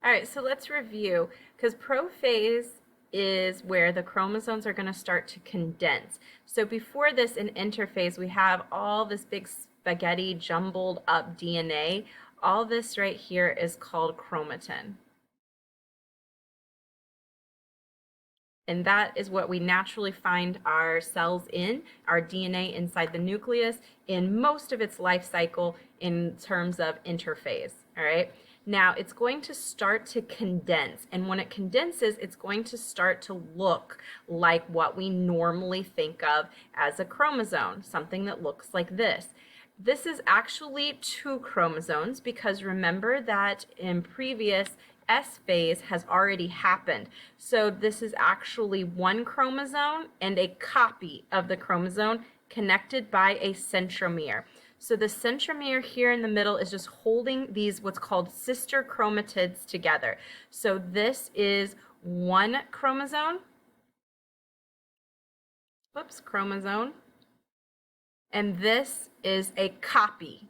All right, so let's review because prophase is where the chromosomes are going to start to condense. So before this, in interphase, we have all this big spaghetti jumbled up DNA. All this right here is called chromatin. And that is what we naturally find our cells in, our DNA inside the nucleus in most of its life cycle in terms of interphase, all right? Now it's going to start to condense, and when it condenses, it's going to start to look like what we normally think of as a chromosome, something that looks like this. This is actually two chromosomes because remember that in previous S phase has already happened. So this is actually one chromosome and a copy of the chromosome connected by a centromere. So the centromere here in the middle is just holding these what's called sister chromatids together. So this is one chromosome. Chromosome. And this is a copy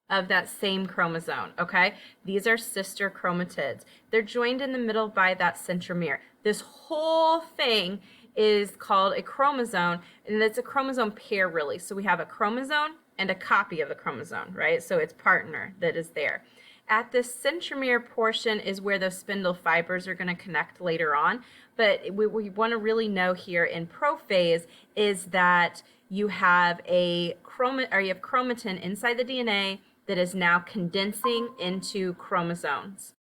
of that same chromosome, okay? These are sister chromatids. They're joined in the middle by that centromere. This whole thing is called a chromosome, and it's a chromosome pair, really. So we have a chromosome and a copy of the chromosome, right? So it's partner that is there. At this centromere portion is where those spindle fibers are going to connect later on. But what we want to really know here in prophase is that you have chromatin inside the DNA that is now condensing into chromosomes.